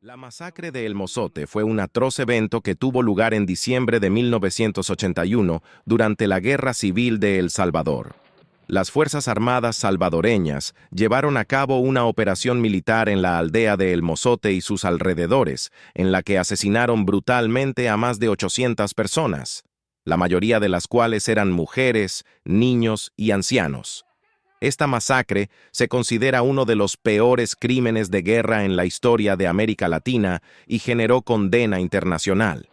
La masacre de El Mozote fue un atroz evento que tuvo lugar en diciembre de 1981 durante la Guerra Civil de El Salvador. Las Fuerzas Armadas salvadoreñas llevaron a cabo una operación militar en la aldea de El Mozote y sus alrededores, en la que asesinaron brutalmente a más de 800 personas, la mayoría de las cuales eran mujeres, niños y ancianos. Esta masacre se considera uno de los peores crímenes de guerra en la historia de América Latina y generó condena internacional.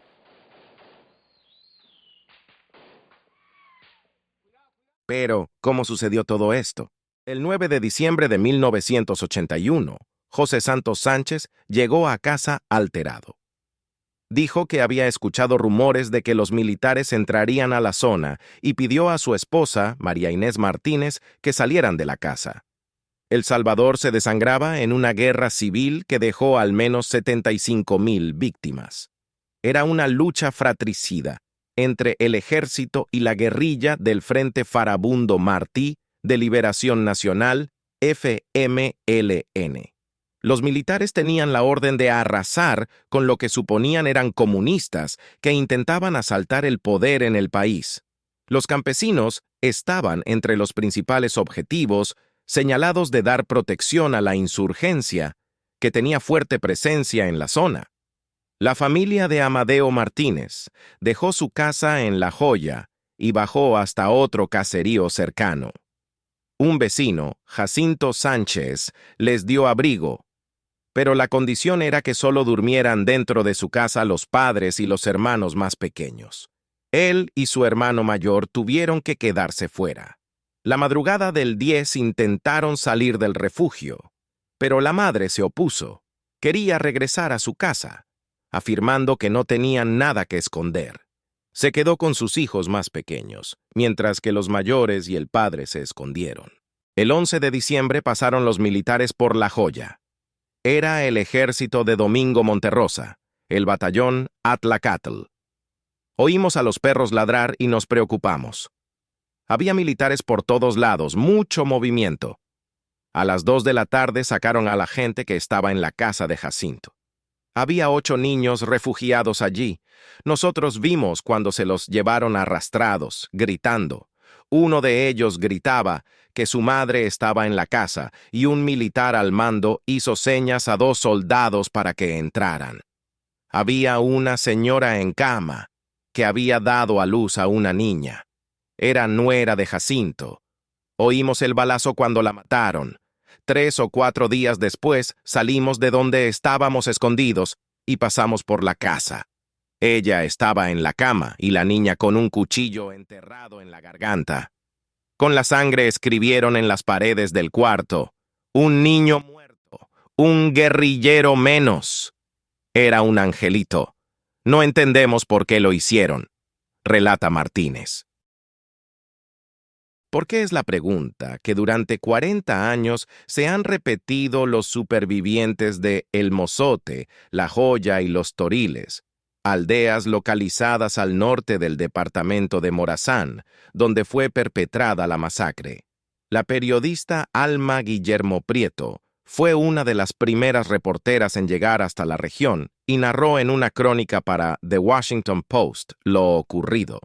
Pero, ¿cómo sucedió todo esto? El 9 de diciembre de 1981, José Santos Sánchez llegó a casa alterado. Dijo que había escuchado rumores de que los militares entrarían a la zona y pidió a su esposa, María Inés Martínez, que salieran de la casa. El Salvador se desangraba en una guerra civil que dejó al menos 75,000 víctimas. Era una lucha fratricida entre el ejército y la guerrilla del Frente Farabundo Martí de Liberación Nacional, FMLN. Los militares tenían la orden de arrasar con lo que suponían eran comunistas que intentaban asaltar el poder en el país. Los campesinos estaban entre los principales objetivos señalados de dar protección a la insurgencia, que tenía fuerte presencia en la zona. La familia de Amadeo Martínez dejó su casa en La Joya y bajó hasta otro caserío cercano. Un vecino, Jacinto Sánchez, les dio abrigo, pero la condición era que solo durmieran dentro de su casa los padres y los hermanos más pequeños. Él y su hermano mayor tuvieron que quedarse fuera. La madrugada del 10 intentaron salir del refugio, pero la madre se opuso. Quería regresar a su casa, afirmando que no tenían nada que esconder. Se quedó con sus hijos más pequeños, mientras que los mayores y el padre se escondieron. El 11 de diciembre pasaron los militares por La Joya. Era el ejército de Domingo Monterrosa, el batallón Atlacatl. Oímos a los perros ladrar y nos preocupamos. Había militares por todos lados, mucho movimiento. A las 2 de la tarde sacaron a la gente que estaba en la casa de Jacinto. Había 8 niños refugiados allí. Nosotros vimos cuando se los llevaron arrastrados, gritando. Uno de ellos gritaba que su madre estaba en la casa y un militar al mando hizo señas a 2 soldados para que entraran. Había una señora en cama que había dado a luz a una niña. Era nuera de Jacinto. Oímos el balazo cuando la mataron. 3 o 4 días después salimos de donde estábamos escondidos y pasamos por la casa. Ella estaba en la cama y la niña con un cuchillo enterrado en la garganta. Con la sangre escribieron en las paredes del cuarto: un niño muerto, un guerrillero menos. Era un angelito. No entendemos por qué lo hicieron, relata Martínez. ¿Por qué es la pregunta que durante 40 años se han repetido los supervivientes de El Mozote, La Joya y Los Toriles, aldeas localizadas al norte del departamento de Morazán, donde fue perpetrada la masacre? La periodista Alma Guillermo Prieto fue una de las primeras reporteras en llegar hasta la región y narró en una crónica para The Washington Post lo ocurrido.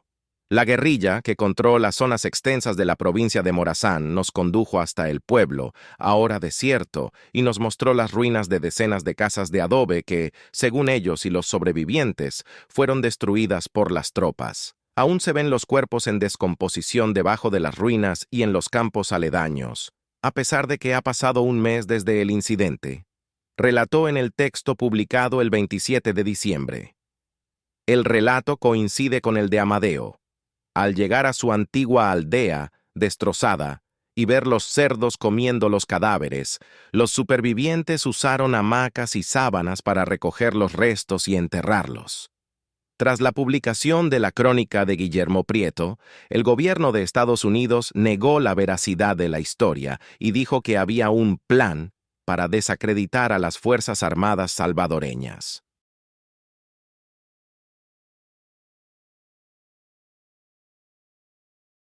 La guerrilla, que controla zonas extensas de la provincia de Morazán, nos condujo hasta el pueblo, ahora desierto, y nos mostró las ruinas de decenas de casas de adobe que, según ellos y los sobrevivientes, fueron destruidas por las tropas. Aún se ven los cuerpos en descomposición debajo de las ruinas y en los campos aledaños, a pesar de que ha pasado un mes desde el incidente. Relató en el texto publicado el 27 de diciembre. El relato coincide con el de Amadeo. Al llegar a su antigua aldea, destrozada, y ver los cerdos comiendo los cadáveres, los supervivientes usaron hamacas y sábanas para recoger los restos y enterrarlos. Tras la publicación de la crónica de Guillermo Prieto, el gobierno de Estados Unidos negó la veracidad de la historia y dijo que había un plan para desacreditar a las Fuerzas Armadas salvadoreñas.